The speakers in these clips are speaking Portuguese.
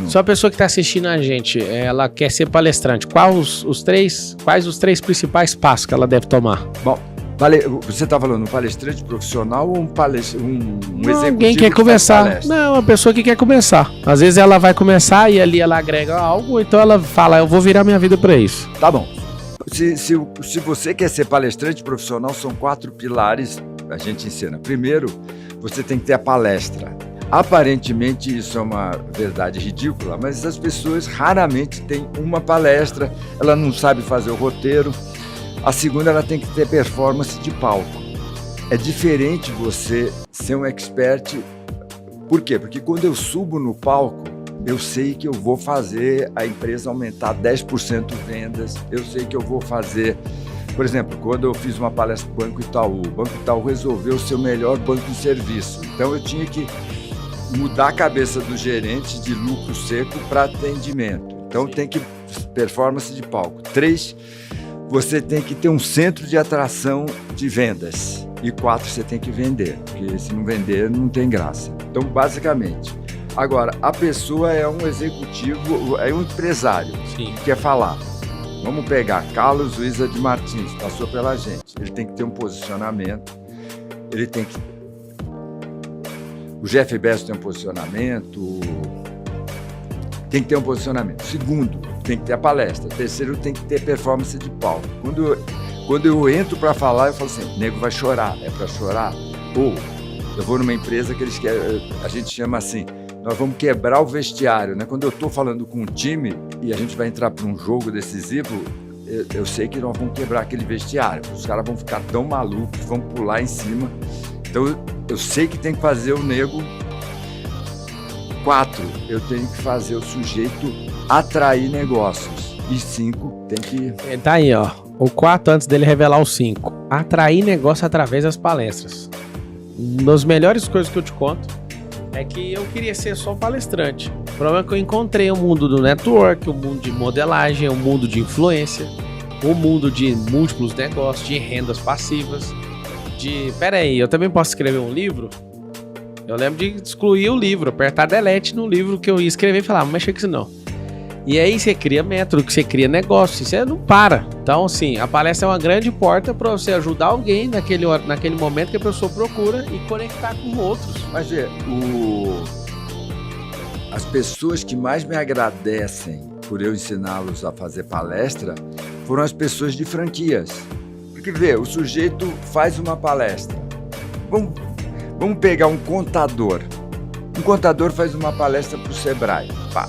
Só a pessoa que está assistindo a gente, ela quer ser palestrante. Quais os três principais passos que ela deve tomar? Bom, você está falando um palestrante profissional ou um executivo? Alguém quer começar. Não, uma pessoa que quer começar. Às vezes ela vai começar e ali ela agrega algo, então ela fala, eu vou virar minha vida para isso. Tá bom. Se você quer ser palestrante profissional, são 4 pilares a gente ensina. Primeiro, você tem que ter a palestra. Aparentemente isso é uma verdade ridícula, mas as pessoas raramente têm uma palestra, ela não sabe fazer o roteiro. A segunda, ela tem que ter performance de palco. É diferente você ser um expert. Por quê? Porque quando eu subo no palco, eu sei que eu vou fazer a empresa aumentar 10% vendas, eu sei que eu vou fazer... Por exemplo, quando eu fiz uma palestra para o Banco Itaú, o Banco Itaú resolveu ser o melhor banco de serviço. Então eu tinha que mudar a cabeça do gerente de lucro seco para atendimento. Então tem que performance de palco. 3, você tem que ter um centro de atração de vendas. E 4, você tem que vender, porque se não vender não tem graça. Então, basicamente, agora, a pessoa é um executivo, é um empresário que quer falar. Vamos pegar Carlos Wizard Martins, passou pela gente. Ele tem que ter um posicionamento, ele tem que... O Jeff Bezos tem um posicionamento, tem que ter um posicionamento. Segundo, tem que ter a palestra. Terceiro, tem que ter performance de palco. Quando eu entro para falar, eu falo assim, nego vai chorar, é para chorar? Ou eu vou numa empresa que eles querem, a gente chama assim, nós vamos quebrar o vestiário, né? Quando eu estou falando com um time e a gente vai entrar para um jogo decisivo, eu sei que nós vamos quebrar aquele vestiário. Os caras vão ficar tão malucos, vão pular em cima. Então, eu sei que tem que fazer o nego. 4, eu tenho que fazer o sujeito atrair negócios. E 5, tem que... Tá aí, ó. O 4 antes dele revelar o 5. Atrair negócio através das palestras. Uma das melhores coisas que eu te conto é que eu queria ser só palestrante. O problema é que eu encontrei o mundo do network, o mundo de modelagem, o mundo de influência, o mundo de múltiplos negócios, de rendas passivas, Pera aí, eu também posso escrever um livro? Eu lembro de excluir o livro, apertar delete no livro que eu ia escrever e falar, não mexa com isso não. E aí você cria método, você cria negócio, você não para. Então, assim, a palestra é uma grande porta para você ajudar alguém naquele momento que a pessoa procura e conectar com outros. Mas as pessoas que mais me agradecem por eu ensiná-los a fazer palestra foram as pessoas de franquias. Porque, o sujeito faz uma palestra. Vamos pegar um contador. Um contador faz uma palestra para o Sebrae. Pá.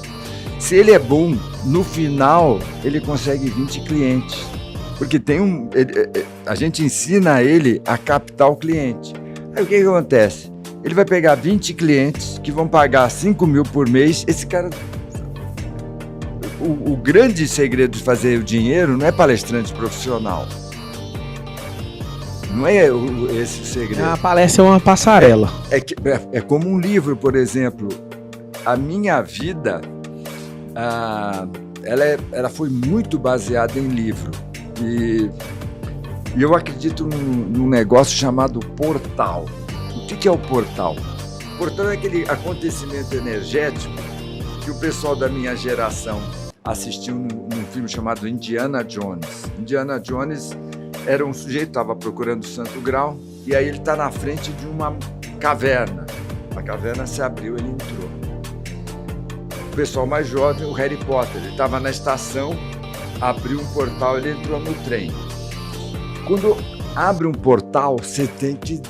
Se ele é bom, no final ele consegue 20 clientes. Porque a gente ensina ele a captar o cliente. Aí o que acontece? Ele vai pegar 20 clientes que vão pagar 5 mil por mês. Esse cara... O grande segredo de fazer o dinheiro não é palestrante profissional. Não é esse o segredo. A palestra é uma passarela. É como um livro, por exemplo. A minha vida... ela foi muito baseada em livro e eu acredito num negócio chamado portal. O que é o portal? O portal é aquele acontecimento energético que o pessoal da minha geração assistiu num filme chamado Indiana Jones. Indiana Jones era um sujeito que estava procurando o Santo Graal e aí ele está na frente de uma caverna. A caverna se abriu, ele entrou. O pessoal mais jovem, o Harry Potter, ele estava na estação, abriu um portal, ele entrou no trem. Quando abre um portal, você tem que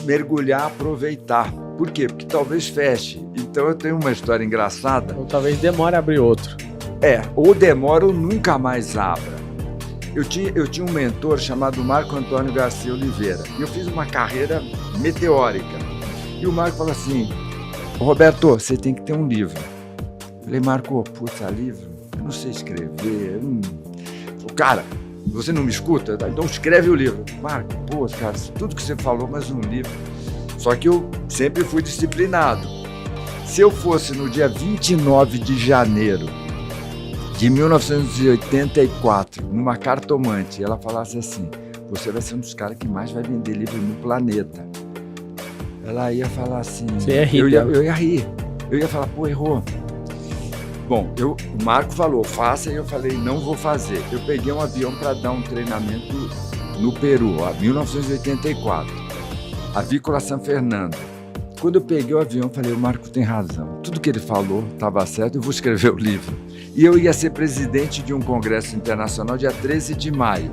mergulhar, aproveitar. Por quê? Porque talvez feche. Então eu tenho uma história engraçada. Ou talvez demore a abrir outro. Ou demora ou nunca mais abra. Eu tinha um mentor chamado Marco Antônio Garcia Oliveira. E eu fiz uma carreira meteórica. E o Marco falou assim, Roberto, você tem que ter um livro. Falei, Marco, puta, livro? Eu não sei escrever. Cara, você não me escuta? Então escreve o livro. Marco, pô, cara, tudo que você falou, mas um livro. Só que eu sempre fui disciplinado. Se eu fosse no dia 29 de janeiro de 1984, numa cartomante, ela falasse assim, você vai ser um dos caras que mais vai vender livro no planeta. Ela ia falar assim... Você ia rir. Eu ia rir. Eu ia falar, pô, errou. Bom, o Marco falou, faça, e eu falei, não vou fazer. Eu peguei um avião para dar um treinamento no Peru, em 1984, Avícola San Fernando. Quando eu peguei o avião, eu falei, o Marco tem razão. Tudo que ele falou estava certo, eu vou escrever o livro. E eu ia ser presidente de um congresso internacional dia 13 de maio.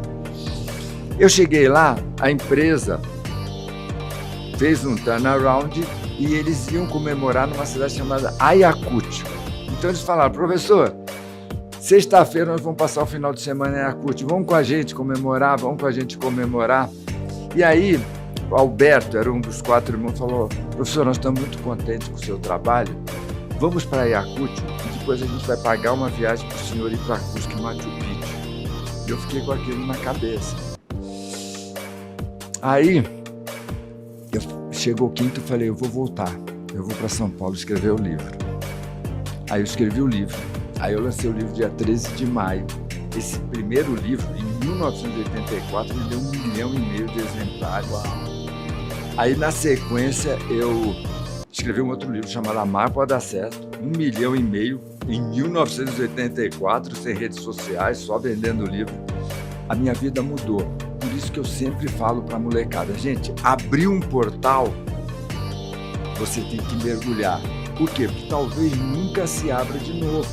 Eu cheguei lá, a empresa fez um turnaround e eles iam comemorar numa cidade chamada Ayacucho. Então eles falaram, professor, sexta-feira nós vamos passar o final de semana em Ayacucho, vamos com a gente comemorar, E aí, o Alberto, era um dos 4 irmãos, falou, professor, nós estamos muito contentes com o seu trabalho, vamos para Ayacucho e depois a gente vai pagar uma viagem para o senhor ir para Cusco e Machu Picchu. E eu fiquei com aquilo na cabeça. Aí, chegou o quinto e falei, eu vou voltar, eu vou para São Paulo escrever o livro. Aí eu escrevi o livro, aí eu lancei o livro dia 13 de maio. Esse primeiro livro, em 1984, me deu 1,5 milhão de exemplares. Aí na sequência eu escrevi um outro livro chamado Amar Pode Dar Certo, 1,5 milhão em 1984, sem redes sociais, só vendendo o livro. A minha vida mudou. Por isso que eu sempre falo para a molecada, gente, abrir um portal, você tem que mergulhar. Por quê? Porque talvez nunca se abra de novo.